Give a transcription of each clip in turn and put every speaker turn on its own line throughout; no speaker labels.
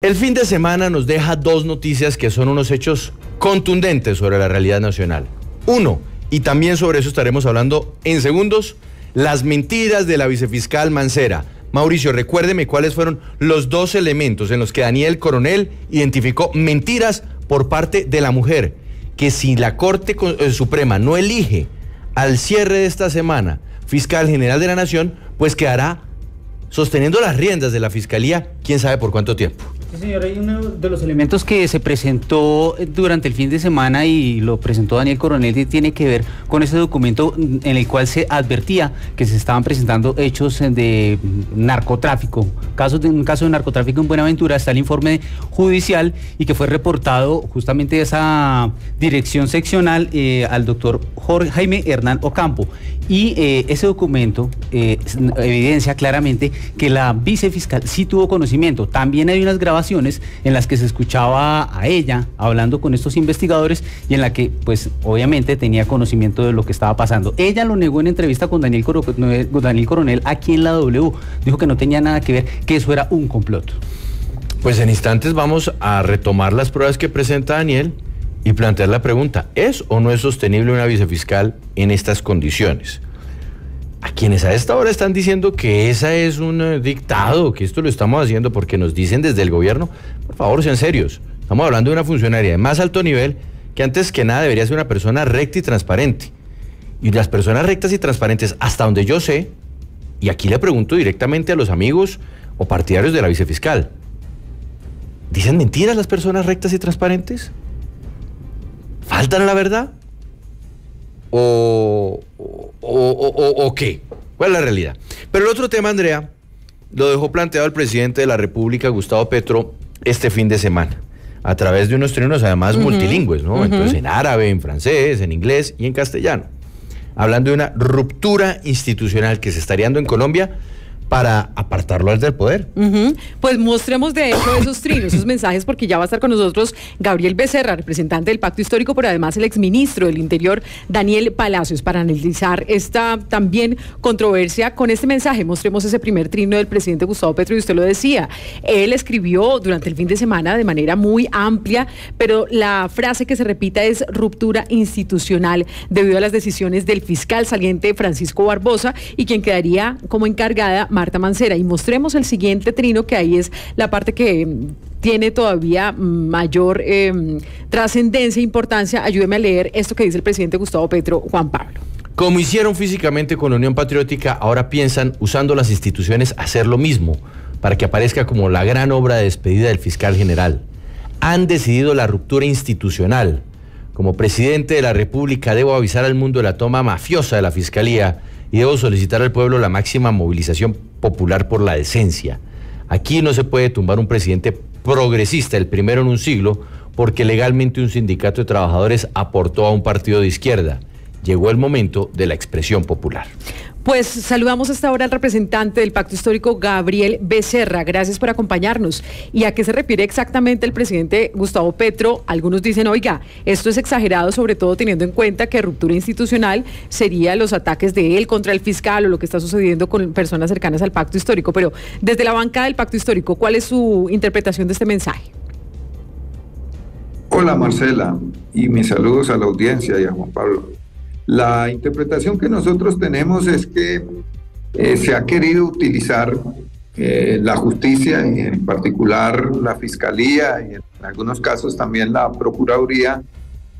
El fin de semana nos deja dos noticias que son unos hechos contundentes sobre la realidad nacional. Uno, y también sobre eso estaremos hablando en segundos, las mentiras de la vicefiscal Mancera. Mauricio, recuérdeme cuáles fueron los dos elementos en los que Daniel Coronel identificó mentiras por parte de la mujer, que si la Corte Suprema no elige al cierre de esta semana fiscal general de la Nación, pues quedará sosteniendo las riendas de la Fiscalía, quién sabe por cuánto tiempo.
Sí, señor, hay uno de los elementos que se presentó durante el fin de semana y lo presentó Daniel Coronel, que tiene que ver con ese documento en el cual se advertía que se estaban presentando hechos de narcotráfico, un caso de narcotráfico en Buenaventura. Está el informe judicial y que fue reportado justamente de esa dirección seccional al doctor Jaime Hernán Ocampo. Y ese documento evidencia claramente que la vicefiscal sí tuvo conocimiento. También hay unas grabaciones en las que se escuchaba a ella hablando con estos investigadores y en la que, pues, obviamente tenía conocimiento de lo que estaba pasando. Ella lo negó en entrevista con Daniel Coronel aquí en la W. Dijo que no tenía nada que ver, que eso era un complot.
Pues en instantes vamos a retomar las pruebas que presenta Daniel y plantear la pregunta, ¿es o no es sostenible una vicefiscal en estas condiciones? A quienes a esta hora están diciendo que esa es un dictado, que esto lo estamos haciendo porque nos dicen desde el gobierno, por favor sean serios, estamos hablando de una funcionaria de más alto nivel que antes que nada debería ser una persona recta y transparente. Y las personas rectas y transparentes, hasta donde yo sé, y aquí le pregunto directamente a los amigos o partidarios de la vicefiscal, ¿dicen mentiras las personas rectas y transparentes? ¿Faltan a la verdad? ¿O qué? ¿Cuál es la realidad? Pero el otro tema, Andrea, lo dejó planteado el presidente de la República, Gustavo Petro, este fin de semana, a través de unos trinos además multilingües, ¿no? Entonces en árabe, en francés, en inglés y en castellano, hablando de una ruptura institucional que se estaría dando en Colombia para apartarlo del poder.
Pues mostremos de hecho esos trinos, esos mensajes, porque ya va a estar con nosotros Gabriel Becerra, representante del Pacto Histórico, pero además el exministro del Interior, Daniel Palacios, para analizar esta también controversia con este mensaje. Mostremos ese primer trino del presidente Gustavo Petro, y usted lo decía, él escribió durante el fin de semana de manera muy amplia, pero la frase que se repita es ruptura institucional debido a las decisiones del fiscal saliente Francisco Barbosa y quien quedaría como encargada Marta Mancera. Y mostremos el siguiente trino, que ahí es la parte que tiene todavía mayor trascendencia e importancia. Ayúdeme a leer esto que dice el presidente Gustavo Petro, Juan Pablo.
Como hicieron físicamente con la Unión Patriótica, ahora piensan, usando las instituciones, hacer lo mismo para que aparezca como la gran obra de despedida del fiscal general. Han decidido la ruptura institucional. Como presidente de la República debo avisar al mundo de la toma mafiosa de la Fiscalía y debo solicitar al pueblo la máxima movilización popular por la decencia. Aquí no se puede tumbar un presidente progresista, el primero en un siglo, porque legalmente un sindicato de trabajadores aportó a un partido de izquierda. Llegó el momento de la expresión popular.
Pues saludamos hasta ahora al representante del Pacto Histórico, Gabriel Becerra. Gracias por acompañarnos. ¿Y a qué se refiere exactamente el presidente Gustavo Petro? Algunos dicen, oiga, esto es exagerado, sobre todo teniendo en cuenta que ruptura institucional sería los ataques de él contra el fiscal o lo que está sucediendo con personas cercanas al Pacto Histórico. Pero desde la bancada del Pacto Histórico, ¿cuál es su interpretación de este mensaje?
Hola Marcela, y mis saludos a la audiencia y a Juan Pablo. La interpretación que nosotros tenemos es que se ha querido utilizar la justicia, y en particular la Fiscalía y en algunos casos también la Procuraduría,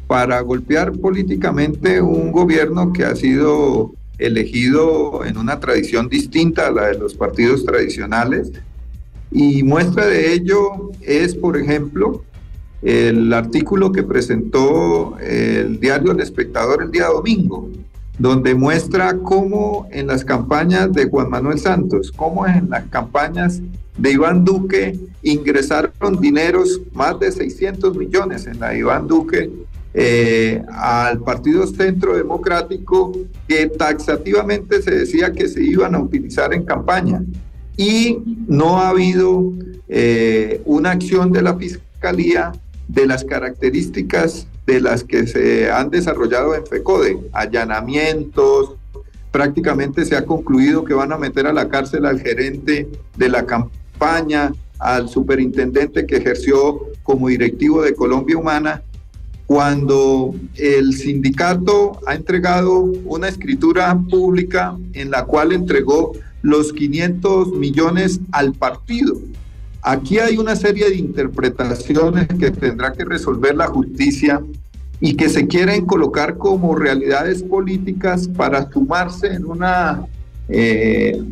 para golpear políticamente un gobierno que ha sido elegido en una tradición distinta a la de los partidos tradicionales. Y muestra de ello es, por ejemplo, el artículo que presentó el diario El Espectador el día domingo, donde muestra cómo en las campañas de Juan Manuel Santos, cómo en las campañas de Iván Duque ingresaron dineros, más de 600 millones en la de Iván Duque, al Partido Centro Democrático, que taxativamente se decía que se iban a utilizar en campaña. Y no ha habido una acción de la Fiscalía de las características de las que se han desarrollado en FECODE, allanamientos, prácticamente se ha concluido que van a meter a la cárcel al gerente de la campaña, al superintendente que ejerció como directivo de Colombia Humana, cuando el sindicato ha entregado una escritura pública en la cual entregó los 500 millones al partido. Aquí hay una serie de interpretaciones que tendrá que resolver la justicia y que se quieren colocar como realidades políticas para sumarse en una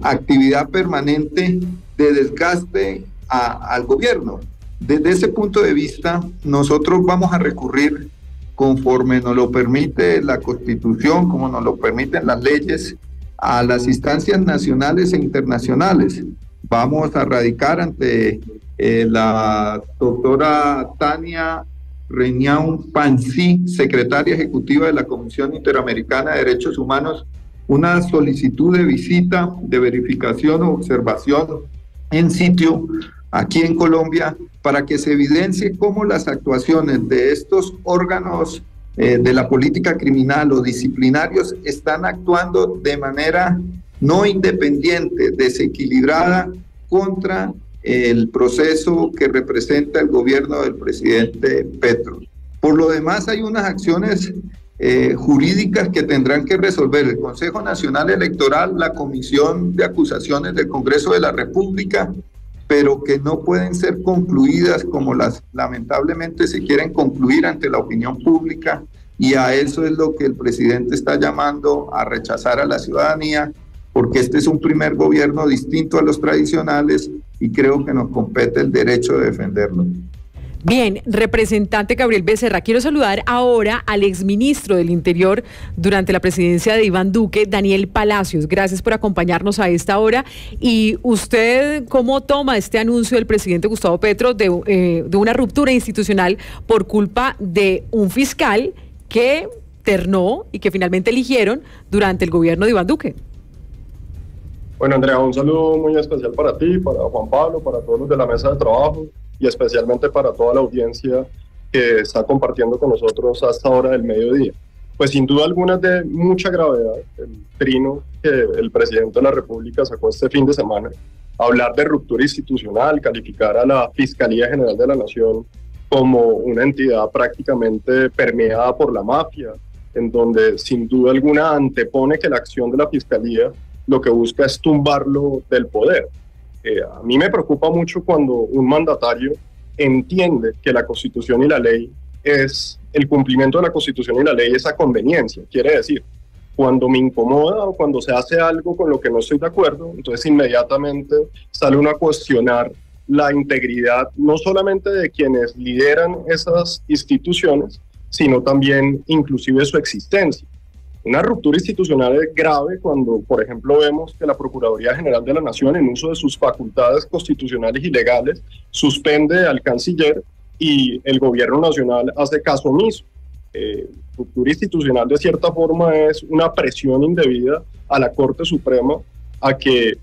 actividad permanente de desgaste al gobierno. Desde ese punto de vista, nosotros vamos a recurrir, conforme nos lo permite la Constitución, como nos lo permiten las leyes, a las instancias nacionales e internacionales. Vamos a radicar ante la doctora Tania Reñaun Pansi, secretaria ejecutiva de la Comisión Interamericana de Derechos Humanos, una solicitud de visita, de verificación o observación en sitio aquí en Colombia, para que se evidencie cómo las actuaciones de estos órganos de la política criminal o disciplinarios están actuando de manera no independiente, desequilibrada contra el proceso que representa el gobierno del presidente Petro. Por lo demás, hay unas acciones jurídicas que tendrán que resolver el Consejo Nacional Electoral, la Comisión de Acusaciones del Congreso de la República, pero que no pueden ser concluidas como las lamentablemente se quieren concluir ante la opinión pública, y a eso es lo que el presidente está llamando a rechazar a la ciudadanía, porque este es un primer gobierno distinto a los tradicionales y creo que nos compete el derecho de defenderlo.
Bien, representante Gabriel Becerra, quiero saludar ahora al exministro del Interior durante la presidencia de Iván Duque, Daniel Palacios. Gracias por acompañarnos a esta hora. ¿Y usted cómo toma este anuncio del presidente Gustavo Petro de una ruptura institucional por culpa de un fiscal que ternó y que finalmente eligieron durante el gobierno de Iván Duque?
Bueno, Andrea, un saludo muy especial para ti, para Juan Pablo, para todos los de la mesa de trabajo y especialmente para toda la audiencia que está compartiendo con nosotros a esta hora del mediodía. Pues sin duda alguna es de mucha gravedad el trino que el presidente de la República sacó este fin de semana, hablar de ruptura institucional, calificar a la Fiscalía General de la Nación como una entidad prácticamente permeada por la mafia, en donde sin duda alguna antepone que la acción de la Fiscalía lo que busca es tumbarlo del poder. A mí me preocupa mucho cuando un mandatario entiende que la Constitución y la ley es el cumplimiento de la Constitución y la ley es a conveniencia. Quiere decir, cuando me incomoda o cuando se hace algo con lo que no estoy de acuerdo, entonces inmediatamente sale uno a cuestionar la integridad no solamente de quienes lideran esas instituciones, sino también inclusive su existencia. Una ruptura institucional es grave cuando, por ejemplo, vemos que la Procuraduría General de la Nación, en uso de sus facultades constitucionales y legales, suspende al canciller y el gobierno nacional hace caso omiso. Ruptura institucional, de cierta forma, es una presión indebida a la Corte Suprema a que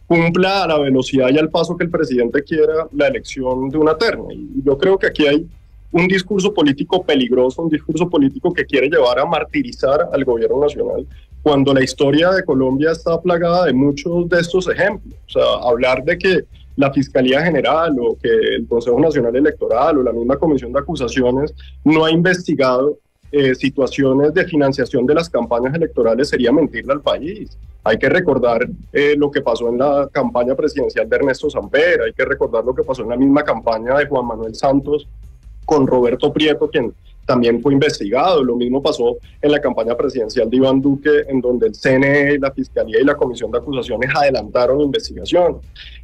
cumpla a la velocidad y al paso que el presidente quiera la elección de una terna. Y yo creo que aquí hay un discurso político peligroso, un discurso político que quiere llevar a martirizar al gobierno nacional, cuando la historia de Colombia está plagada de muchos de estos ejemplos. O sea, hablar de que la Fiscalía General o que el Consejo Nacional Electoral o la misma Comisión de Acusaciones no ha investigado situaciones de financiación de las campañas electorales sería mentirle al país. Hay que recordar lo que pasó en la campaña presidencial de Ernesto Samper, hay que recordar lo que pasó en la misma campaña de Juan Manuel Santos con Roberto Prieto, quien también fue investigado. Lo mismo pasó en la campaña presidencial de Iván Duque, en donde el CNE, la Fiscalía y la Comisión de Acusaciones adelantaron la investigación.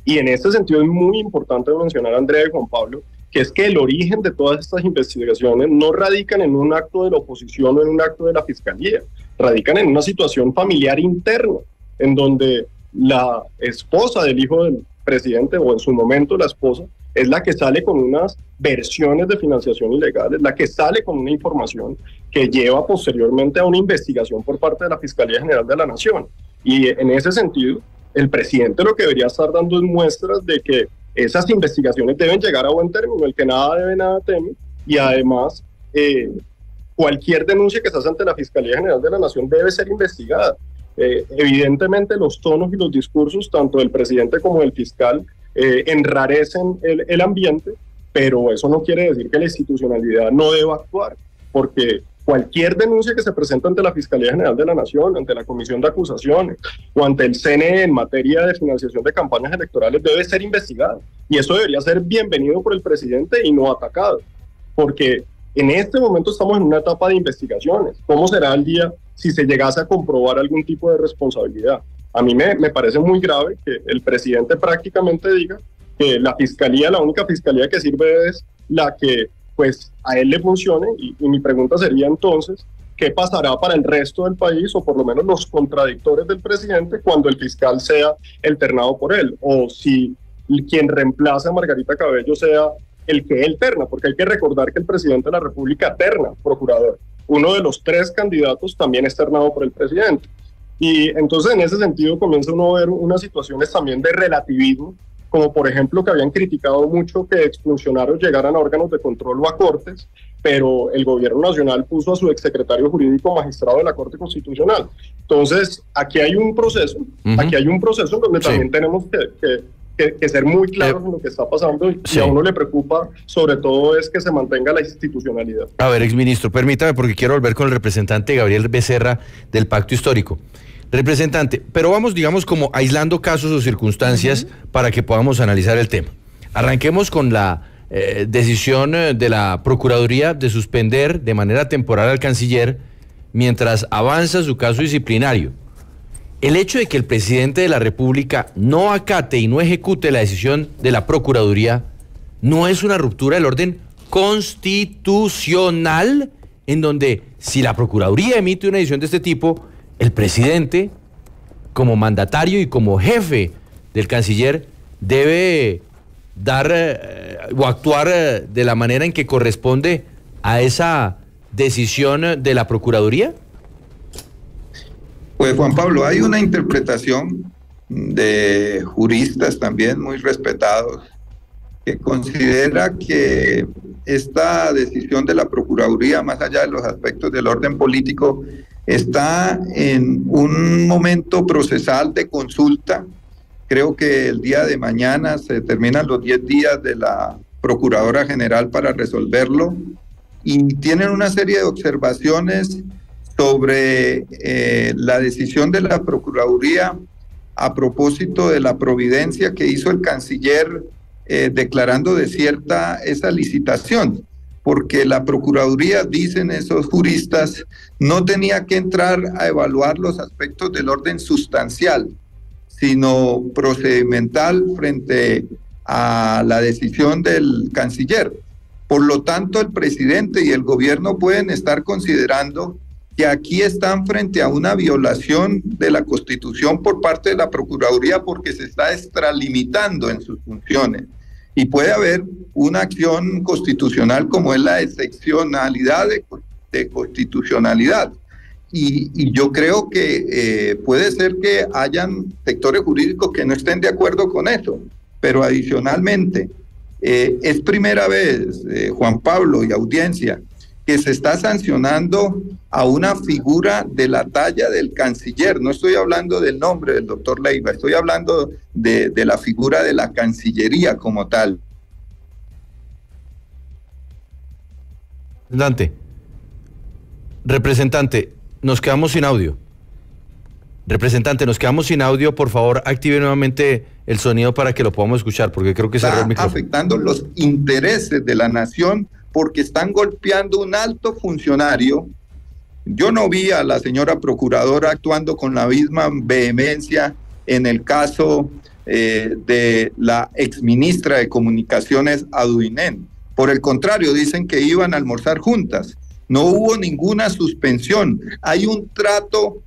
Y en este sentido es muy importante mencionar, Andrea y Juan Pablo, que es que el origen de todas estas investigaciones no radican en un acto de la oposición o en un acto de la Fiscalía, radican en una situación familiar interna, en donde la esposa del hijo del presidente, o en su momento la esposa, es la que sale con unas versiones de financiación ilegal, es la que sale con una información que lleva posteriormente a una investigación por parte de la Fiscalía General de la Nación. Y en ese sentido, el presidente lo que debería estar dando es muestras de que esas investigaciones deben llegar a buen término, el que nada debe, nada teme, y además cualquier denuncia que se hace ante la Fiscalía General de la Nación debe ser investigada. Evidentemente los tonos y los discursos, tanto del presidente como del fiscal, enrarecen el ambiente, pero eso no quiere decir que la institucionalidad no deba actuar, porque cualquier denuncia que se presenta ante la Fiscalía General de la Nación, ante la Comisión de Acusaciones o ante el CNE en materia de financiación de campañas electorales debe ser investigada. Y eso debería ser bienvenido por el presidente y no atacado. Porque en este momento estamos en una etapa de investigaciones. ¿Cómo será el día si se llegase a comprobar algún tipo de responsabilidad? A mí me parece muy grave que el presidente prácticamente diga que la fiscalía, la única fiscalía que sirve es la que pues a él le funcione, y mi pregunta sería entonces, ¿qué pasará para el resto del país, o por lo menos los contradictores del presidente, cuando el fiscal sea el ternado por él? O si quien reemplaza a Margarita Cabello sea el que él terna, porque hay que recordar que el presidente de la República terna procurador. Uno de los 3 candidatos también es ternado por el presidente. Y entonces en ese sentido comienza uno a ver unas situaciones también de relativismo, como por ejemplo que habían criticado mucho que exfuncionarios llegaran a órganos de control o a cortes, pero el gobierno nacional puso a su exsecretario jurídico magistrado de la Corte Constitucional. Entonces, aquí hay un proceso, donde también tenemos que ser muy claros en lo que está pasando, y a uno le preocupa sobre todo es que se mantenga la institucionalidad.
A ver, exministro, permítame, porque quiero volver con el representante Gabriel Becerra del Pacto Histórico. Representante, pero vamos, digamos, como aislando casos o circunstancias para que podamos analizar el tema. Arranquemos con la decisión de la Procuraduría de suspender de manera temporal al canciller mientras avanza su caso disciplinario. El hecho de que el presidente de la República no acate y no ejecute la decisión de la Procuraduría no es una ruptura del orden constitucional, en donde si la Procuraduría emite una decisión de este tipo, el presidente, como mandatario y como jefe del canciller, debe dar o actuar de la manera en que corresponde a esa decisión de la Procuraduría?
Pues Juan Pablo, hay una interpretación de juristas también muy respetados que considera que esta decisión de la Procuraduría, más allá de los aspectos del orden político, está en un momento procesal de consulta. Creo que el día de mañana se terminan los 10 días de la Procuradora General para resolverlo, y tienen una serie de observaciones sobre la decisión de la Procuraduría a propósito de la providencia que hizo el canciller declarando desierta esa licitación, porque la Procuraduría, dicen esos juristas, no tenía que entrar a evaluar los aspectos del orden sustancial, sino procedimental frente a la decisión del canciller. Por lo tanto, el presidente y el gobierno pueden estar considerando que aquí están frente a una violación de la Constitución por parte de la Procuraduría, porque se está extralimitando en sus funciones. Y puede haber una acción constitucional como es la excepcionalidad de constitucionalidad. Y yo creo que puede ser que hayan sectores jurídicos que no estén de acuerdo con eso, pero adicionalmente es primera vez, Juan Pablo y audiencia, que se está sancionando a una figura de la talla del canciller. No estoy hablando del nombre del doctor Leiva, estoy hablando de la figura de la Cancillería como tal.
Representante, nos quedamos sin audio. Representante, nos quedamos sin audio. Por favor, active nuevamente el sonido para que lo podamos escuchar, porque creo que cerró el micrófono.
Está afectando los intereses de la nación, porque están golpeando un alto funcionario. Yo no vi a la señora procuradora actuando con la misma vehemencia en el caso de la exministra de Comunicaciones, Aduinén. Por el contrario, dicen que iban a almorzar juntas. No hubo ninguna suspensión. Hay un trato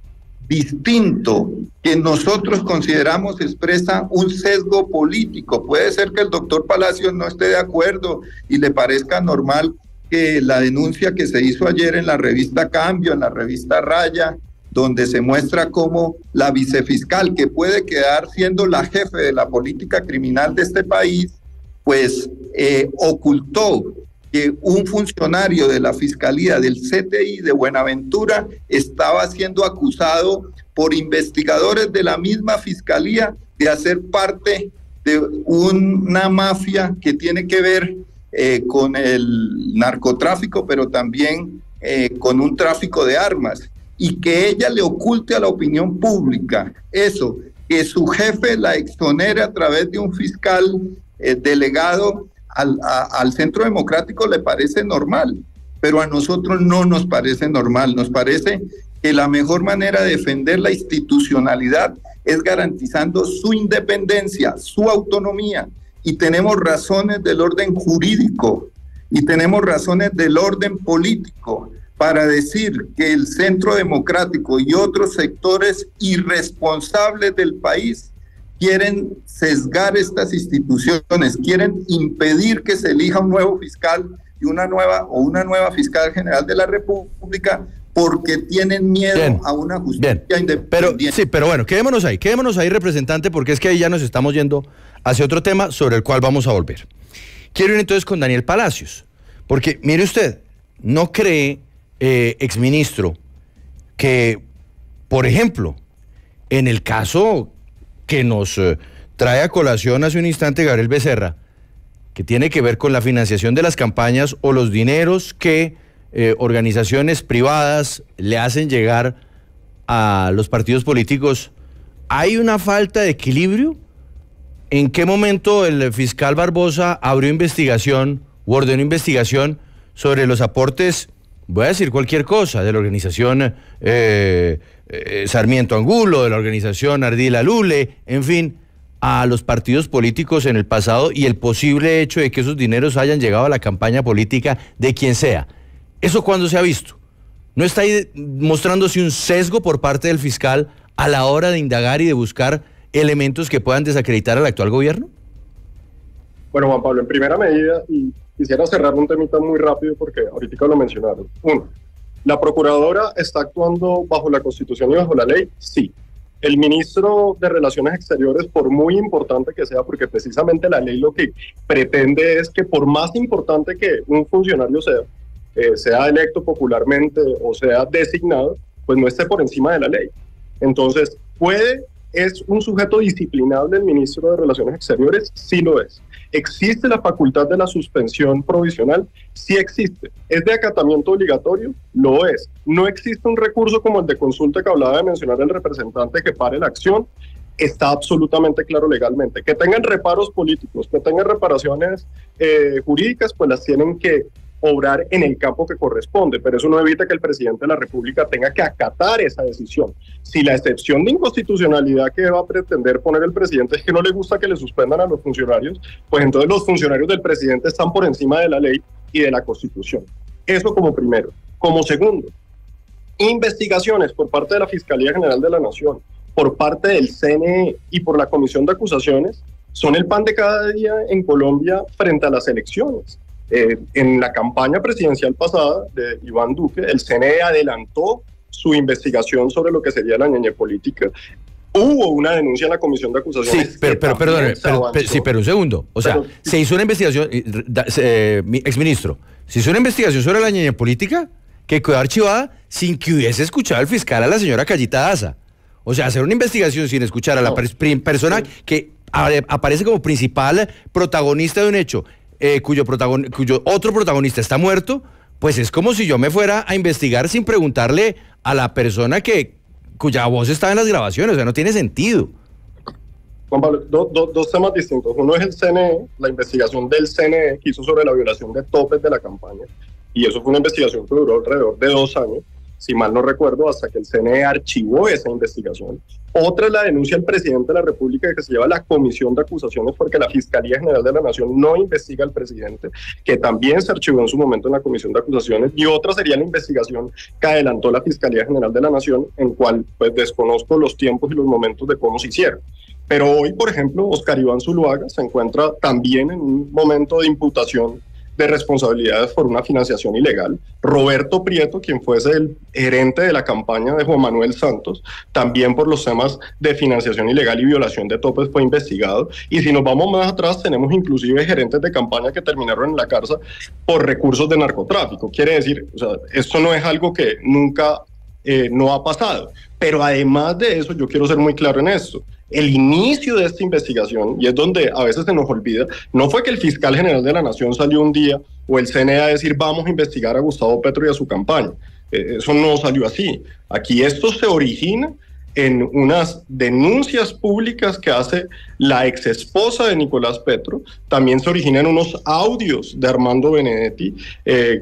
distinto que nosotros consideramos expresa un sesgo político. Puede ser que el doctor Palacios no esté de acuerdo y le parezca normal que la denuncia que se hizo ayer en la revista Cambio, en la revista Raya, donde se muestra cómo la vicefiscal, que puede quedar siendo la jefe de la política criminal de este país, pues ocultó que un funcionario de la Fiscalía del CTI de Buenaventura estaba siendo acusado por investigadores de la misma Fiscalía de hacer parte de una mafia que tiene que ver con el narcotráfico, pero también con un tráfico de armas, y que ella le oculte a la opinión pública eso, que su jefe la exonere a través de un fiscal delegado al Centro Democrático, le parece normal, pero a nosotros no nos parece normal. Nos parece que la mejor manera de defender la institucionalidad es garantizando su independencia, su autonomía, y tenemos razones del orden jurídico y tenemos razones del orden político para decir que el Centro Democrático y otros sectores irresponsables del país quieren sesgar estas instituciones, quieren impedir que se elija un nuevo fiscal y una nueva fiscal general de la República, porque tienen miedo a una justicia independiente.
Pero bueno, quedémonos ahí, representante, porque es que ahí ya nos estamos yendo hacia otro tema sobre el cual vamos a volver. Quiero ir entonces con Daniel Palacios, porque mire usted, ¿no cree, exministro, que, por ejemplo, en el caso que nos trae a colación hace un instante Gabriel Becerra, que tiene que ver con la financiación de las campañas o los dineros que organizaciones privadas le hacen llegar a los partidos políticos, hay una falta de equilibrio? ¿En qué momento el fiscal Barbosa abrió investigación o ordenó investigación sobre los aportes, voy a decir cualquier cosa, de la organización Sarmiento Angulo, de la organización Ardila Lule, en fin, a los partidos políticos en el pasado, y el posible hecho de que esos dineros hayan llegado a la campaña política de quien sea? ¿Eso cuándo se ha visto? ¿No está ahí mostrándose un sesgo por parte del fiscal a la hora de indagar y de buscar elementos que puedan desacreditar al actual gobierno?
Bueno, Juan Pablo, en primera medida, y quisiera cerrar un temita muy rápido porque ahorita lo mencionaron. Uno, ¿la procuradora está actuando bajo la Constitución y bajo la ley? Sí. El ministro de Relaciones Exteriores, por muy importante que sea, porque precisamente la ley lo que pretende es que por más importante que un funcionario sea electo popularmente o sea designado, pues no esté por encima de la ley. Entonces, ¿es un sujeto disciplinable el ministro de Relaciones Exteriores? Sí lo es. ¿Existe la facultad de la suspensión provisional? Sí existe. ¿Es de acatamiento obligatorio? Lo es. ¿No existe un recurso como el de consulta que hablaba de mencionar el representante que pare la acción? Está absolutamente claro legalmente. Que tengan reparos políticos, que tengan reparaciones jurídicas, pues las tienen que obrar en el campo que corresponde, pero eso no evita que el presidente de la República tenga que acatar esa decisión. Si la excepción de inconstitucionalidad que va a pretender poner el presidente es que no le gusta que le suspendan a los funcionarios, pues entonces los funcionarios del presidente están por encima de la ley y de la Constitución. Eso como primero. Como segundo, investigaciones por parte de la Fiscalía General de la Nación, por parte del CNE y por la Comisión de Acusaciones son el pan de cada día en Colombia frente a las elecciones. En la campaña presidencial pasada de Iván Duque, el CNE adelantó su investigación sobre lo que sería la ñeñe política. Hubo una denuncia en la Comisión de Acusaciones.
Sí, pero un segundo. O sea, se hizo una investigación, exministro, se hizo una investigación sobre la ñeñe política que quedó archivada sin que hubiese escuchado al fiscal a la señora Callita Daza. O sea, hacer una investigación sin escuchar a la persona que aparece como principal protagonista de un hecho, cuyo otro protagonista está muerto, pues es como si yo me fuera a investigar sin preguntarle a la persona cuya voz estaba en las grabaciones. O sea, no tiene sentido.
Juan Pablo, dos temas distintos. Uno es el CNE, la investigación del CNE que hizo sobre la violación de topes de la campaña, y eso fue una investigación que duró alrededor de 2 años, si mal no recuerdo, hasta que el CNE archivó esa investigación. Otra es la denuncia del presidente de la República que se lleva a la Comisión de Acusaciones porque la Fiscalía General de la Nación no investiga al presidente, que también se archivó en su momento en la Comisión de Acusaciones. Y otra sería la investigación que adelantó la Fiscalía General de la Nación, en cual pues desconozco los tiempos y los momentos de cómo se hicieron. Pero hoy, por ejemplo, Oscar Iván Zuluaga se encuentra también en un momento de imputación de responsabilidades por una financiación ilegal. Roberto Prieto, quien fuese el gerente de la campaña de Juan Manuel Santos, también por los temas de financiación ilegal y violación de topes fue investigado. Y si nos vamos más atrás, tenemos inclusive gerentes de campaña que terminaron en la cárcel por recursos de narcotráfico. Quiere decir, o sea, esto no es algo que nunca no ha pasado. Pero además de eso, yo quiero ser muy claro en esto. El inicio de esta investigación, y es donde a veces se nos olvida, no fue que el fiscal general de la Nación salió un día o el CNE a decir vamos a investigar a Gustavo Petro y a su campaña. Eso no salió así. Aquí esto se origina en unas denuncias públicas que hace la ex esposa de Nicolás Petro. También se origina en unos audios de Armando Benedetti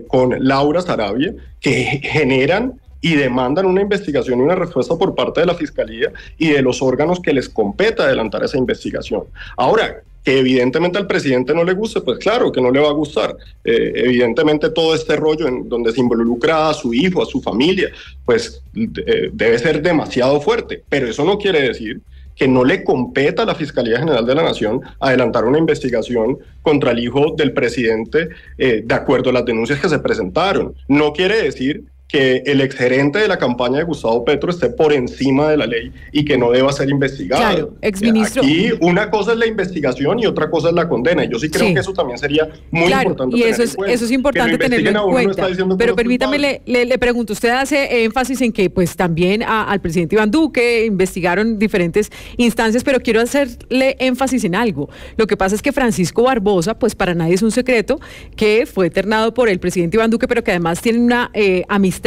con Laura Sarabia que generan y demandan una investigación y una respuesta por parte de la Fiscalía y de los órganos que les compete adelantar esa investigación. Ahora, que evidentemente al presidente no le guste, pues claro que no le va a gustar. Evidentemente todo este rollo en donde se involucra a su hijo, a su familia, pues debe ser demasiado fuerte, pero eso no quiere decir que no le competa a la Fiscalía General de la Nación adelantar una investigación contra el hijo del presidente de acuerdo a las denuncias que se presentaron. No quiere decir que el exgerente de la campaña de Gustavo Petro esté por encima de la ley y que no deba ser investigado.
Claro, exministro.
Aquí una cosa es la investigación y otra cosa es la condena. Y yo sí creo que eso también sería muy importante.
Y eso es importante tenerlo en cuenta. Pero permítame, le pregunto, usted hace énfasis en que pues también al presidente Iván Duque investigaron diferentes instancias, pero quiero hacerle énfasis en algo. Lo que pasa es que Francisco Barbosa, pues para nadie es un secreto, que fue ternado por el presidente Iván Duque, pero que además tienen una amistad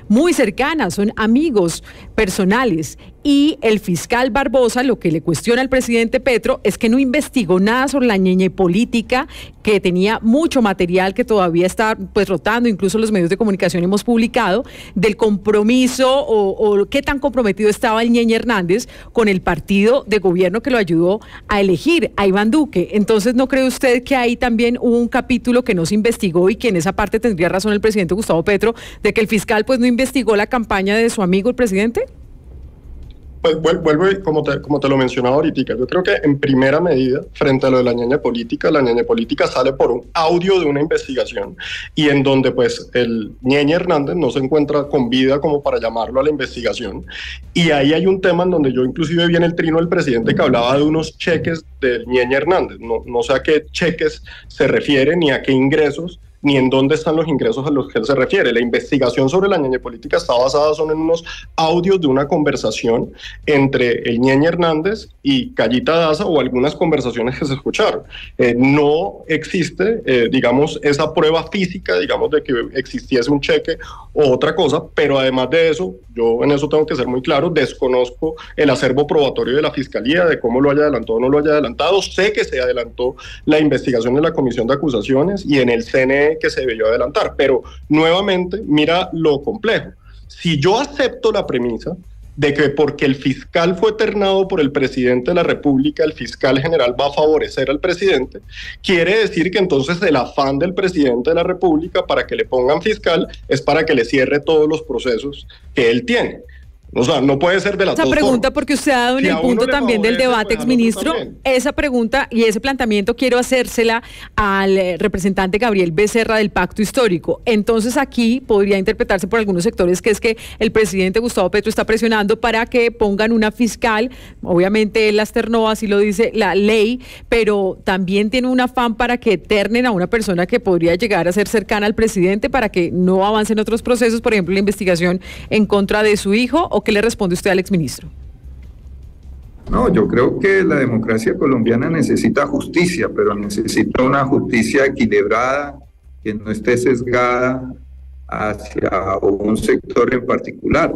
muy cercana, son amigos personales. Y el fiscal Barbosa lo que le cuestiona al presidente Petro es que no investigó nada sobre la ñeñe política, que tenía mucho material que todavía está pues rotando, incluso los medios de comunicación hemos publicado, del compromiso o qué tan comprometido estaba el ñeñe Hernández con el partido de gobierno que lo ayudó a elegir a Iván Duque. Entonces, ¿no cree usted que ahí también hubo un capítulo que no se investigó y que en esa parte tendría razón el presidente Gustavo Petro, de que el fiscal pues no investigó la campaña de su amigo el presidente?
Pues vuelvo y como te lo mencionaba ahorita, yo creo que en primera medida, frente a lo de la ñeñe política sale por un audio de una investigación y en donde pues el ñeñe Hernández no se encuentra con vida como para llamarlo a la investigación. Y ahí hay un tema en donde yo inclusive vi en el trino del presidente que hablaba de unos cheques del ñeñe Hernández. No sé a qué cheques se refiere ni a qué ingresos, ni en dónde están los ingresos a los que él se refiere. La investigación sobre la ñeñe política está basada son en unos audios de una conversación entre el ñeñe Hernández y Callita Daza o algunas conversaciones que se escucharon. No existe, digamos, esa prueba física, digamos, de que existiese un cheque o otra cosa, pero además de eso, yo en eso tengo que ser muy claro, desconozco el acervo probatorio de la Fiscalía, de cómo lo haya adelantado o no lo haya adelantado. Sé que se adelantó la investigación en la Comisión de Acusaciones y en el CNE que se debió adelantar, pero nuevamente mira lo complejo. Si yo acepto la premisa de que porque el fiscal fue ternado por el presidente de la República, el fiscal general va a favorecer al presidente, quiere decir que entonces el afán del presidente de la República para que le pongan fiscal es para que le cierre todos los procesos que él tiene. O sea, no puede ser de las dos formas.
Esa pregunta, porque usted ha dado en el punto también del debate, exministro, esa pregunta y ese planteamiento quiero hacérsela al representante Gabriel Becerra del Pacto Histórico. Entonces aquí podría interpretarse por algunos sectores que es que el presidente Gustavo Petro está presionando para que pongan una fiscal, obviamente él las ternó, así lo dice la ley, pero también tiene un afán para que ternen a una persona que podría llegar a ser cercana al presidente para que no avancen otros procesos, por ejemplo la investigación en contra de su hijo. ¿O qué le responde usted al exministro?
No, yo creo que la democracia colombiana necesita justicia, pero necesita una justicia equilibrada, que no esté sesgada hacia un sector en particular.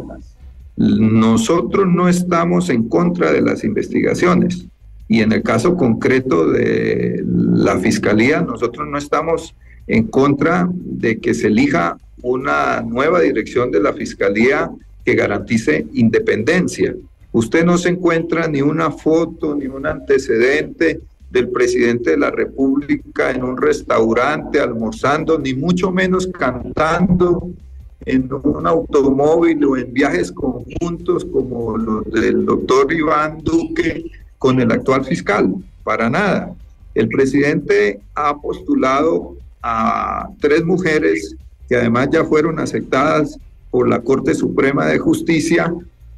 Nosotros no estamos en contra de las investigaciones y en el caso concreto de la Fiscalía, nosotros no estamos en contra de que se elija una nueva dirección de la Fiscalía que garantice independencia. Usted no se encuentra ni una foto, ni un antecedente del presidente de la República en un restaurante almorzando, ni mucho menos cantando en un automóvil o en viajes conjuntos como los del doctor Iván Duque con el actual fiscal. Para nada. El presidente ha postulado a 3 mujeres que además ya fueron aceptadas por la Corte Suprema de Justicia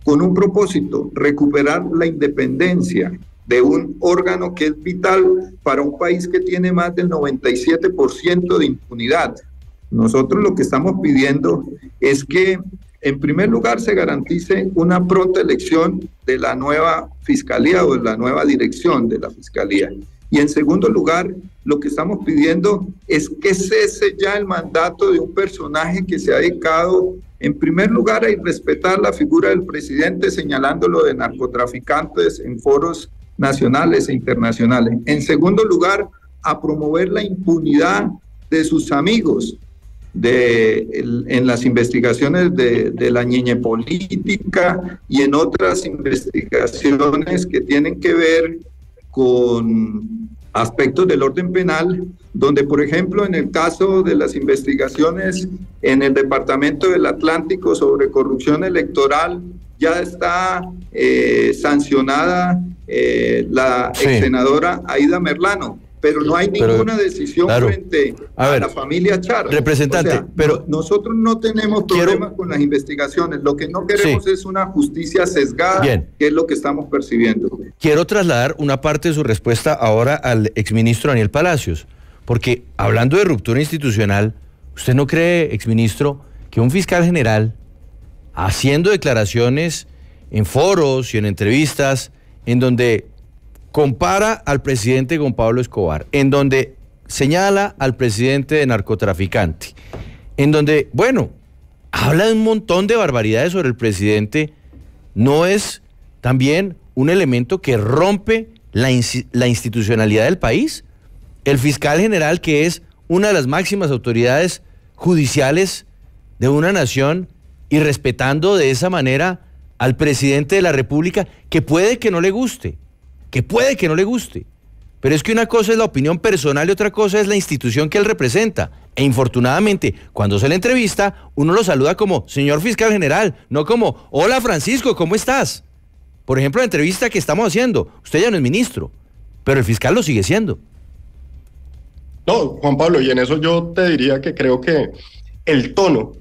con un propósito, recuperar la independencia de un órgano que es vital para un país que tiene más del 97% de impunidad. Nosotros lo que estamos pidiendo es que en primer lugar, se garantice una pronta elección de la nueva fiscalía o de la nueva dirección de la fiscalía. Y en segundo lugar, lo que estamos pidiendo es que cese ya el mandato de un personaje que se ha dedicado, en primer lugar, a irrespetar la figura del presidente, señalándolo de narcotraficantes en foros nacionales e internacionales. En segundo lugar, a promover la impunidad de sus amigos en las investigaciones de la ñeñe política y en otras investigaciones que tienen que ver con aspectos del orden penal, donde, por ejemplo, en el caso de las investigaciones en el Departamento del Atlántico sobre corrupción electoral, ya está sancionada la ex senadora Aida Merlano, pero no hay ninguna decisión frente a la familia Char.
Representante,
o sea, pero nosotros no tenemos problemas con las investigaciones. Lo que no queremos es una justicia sesgada, que es lo que estamos percibiendo.
Quiero trasladar una parte de su respuesta ahora al exministro Daniel Palacios, porque hablando de ruptura institucional, ¿usted no cree, exministro, que un fiscal general, haciendo declaraciones en foros y en entrevistas, en donde compara al presidente con Pablo Escobar, en donde señala al presidente de narcotraficante, en donde, bueno, habla de un montón de barbaridades sobre el presidente, no es también un elemento que rompe la institucionalidad del país? El fiscal general, que es una de las máximas autoridades judiciales de una nación, y respetando de esa manera al presidente de la República, que puede que no le guste, pero es que una cosa es la opinión personal y otra cosa es la institución que él representa. E infortunadamente, cuando se le entrevista, uno lo saluda como señor fiscal general, no como hola Francisco, ¿cómo estás? Por ejemplo, la entrevista que estamos haciendo, usted ya no es ministro, pero el fiscal lo sigue siendo.
No, Juan Pablo, y en eso yo te diría que creo que el tono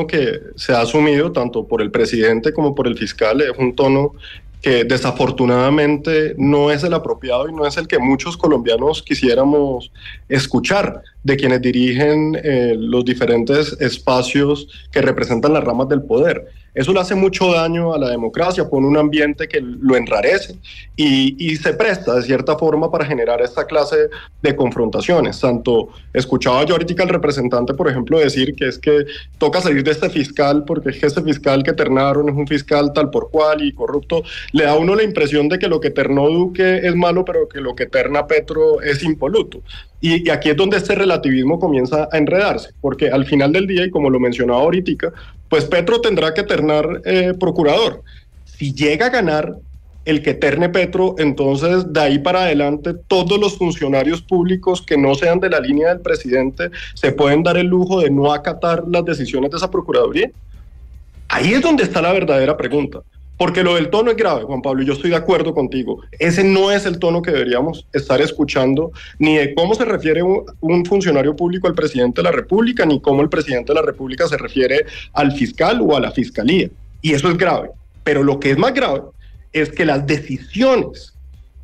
que se ha asumido tanto por el presidente como por el fiscal es un tono que desafortunadamente no es el apropiado y no es el que muchos colombianos quisiéramos escuchar de quienes dirigen los diferentes espacios que representan las ramas del poder. Eso le hace mucho daño a la democracia, pone un ambiente que lo enrarece y se presta de cierta forma para generar esta clase de confrontaciones. Tanto escuchaba yo ahorita al representante, por ejemplo, decir que es que toca salir de este fiscal porque es que este fiscal que ternaron es un fiscal tal por cual y corrupto. Le da a uno la impresión de que lo que ternó Duque es malo, pero que lo que terna Petro es impoluto. Y aquí es donde este relativismo comienza a enredarse, porque al final del día, y como lo mencionaba ahorita, pues Petro tendrá que ternar procurador. Si llega a ganar el que terne Petro, entonces de ahí para adelante todos los funcionarios públicos que no sean de la línea del presidente se pueden dar el lujo de no acatar las decisiones de esa procuraduría. Ahí es donde está la verdadera pregunta. Porque lo del tono es grave, Juan Pablo, y yo estoy de acuerdo contigo. Ese no es el tono que deberíamos estar escuchando, ni de cómo se refiere un funcionario público al presidente de la República, ni cómo el presidente de la República se refiere al fiscal o a la fiscalía. Y eso es grave. Pero lo que es más grave es que las decisiones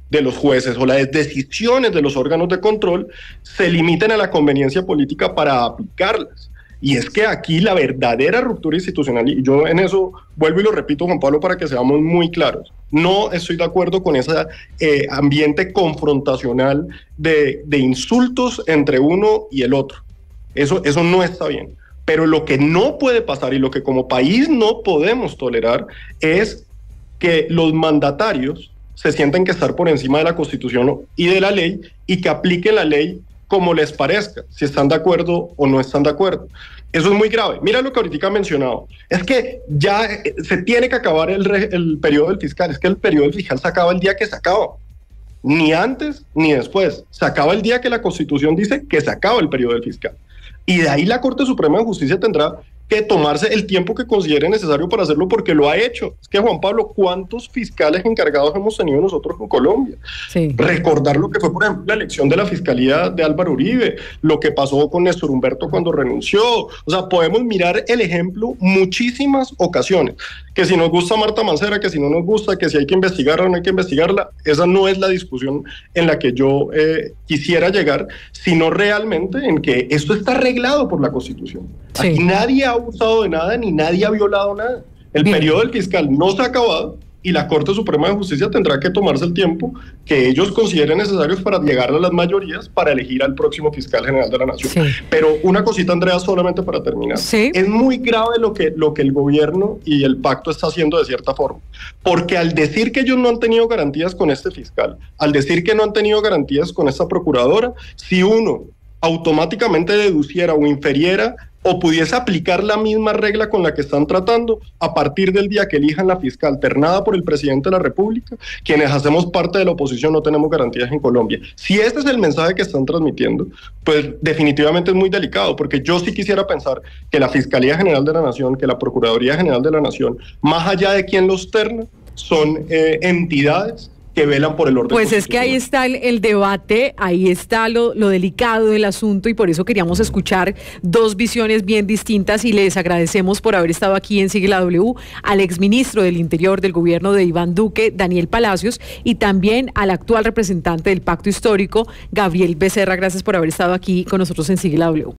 de los jueces o las decisiones de los órganos de control se limiten a la conveniencia política para aplicarlas. Y es que aquí la verdadera ruptura institucional, y yo en eso vuelvo y lo repito, Juan Pablo, para que seamos muy claros, no estoy de acuerdo con ese ambiente confrontacional de insultos entre uno y el otro. Eso no está bien. Pero lo que no puede pasar y lo que como país no podemos tolerar es que los mandatarios se sientan que estar por encima de la Constitución y de la ley y que apliquen la ley como les parezca, si están de acuerdo o no están de acuerdo. Eso es muy grave. Mira lo que ahorita he mencionado. Es que ya se tiene que acabar el periodo del fiscal. Es que el periodo del fiscal se acaba el día que se acaba. Ni antes ni después. Se acaba el día que la Constitución dice que se acaba el periodo del fiscal. Y de ahí la Corte Suprema de Justicia tendrá que tomarse el tiempo que considere necesario para hacerlo porque lo ha hecho. Es que, Juan Pablo, ¿cuántos fiscales encargados hemos tenido nosotros en Colombia? Sí. Recordar lo que fue, por ejemplo, la elección de la Fiscalía de Álvaro Uribe, lo que pasó con Néstor Humberto cuando renunció. O sea, podemos mirar el ejemplo muchísimas ocasiones. Que si nos gusta Marta Mancera, que si no nos gusta, que si hay que investigarla o no hay que investigarla, esa no es la discusión en la que yo quisiera llegar, sino realmente en que esto está arreglado por la Constitución. Sí. Aquí nadie ha abusado de nada ni nadie ha violado nada. El periodo del fiscal no se ha acabado y la Corte Suprema de Justicia tendrá que tomarse el tiempo que ellos consideren necesarios para llegar a las mayorías para elegir al próximo fiscal general de la Nación. Sí. Pero una cosita, Andrea, solamente para terminar. Sí. Es muy grave lo que el gobierno y el pacto está haciendo de cierta forma, porque al decir que ellos no han tenido garantías con este fiscal, al decir que no han tenido garantías con esta procuradora, si uno automáticamente deduciera o inferiera o pudiese aplicar la misma regla con la que están tratando a partir del día que elijan la fiscal alternada por el presidente de la República, quienes hacemos parte de la oposición no tenemos garantías en Colombia. Si este es el mensaje que están transmitiendo, pues definitivamente es muy delicado, porque yo sí quisiera pensar que la Fiscalía General de la Nación, que la Procuraduría General de la Nación, más allá de quien los terna, son entidades que velan por el orden.
Pues es que ahí está el debate, ahí está lo delicado del asunto, y por eso queríamos escuchar dos visiones bien distintas, y les agradecemos por haber estado aquí en Sigue la W, al exministro del Interior del gobierno de Iván Duque, Daniel Palacios, y también al actual representante del Pacto Histórico, Gabriel Becerra. Gracias por haber estado aquí con nosotros en Sigue la W.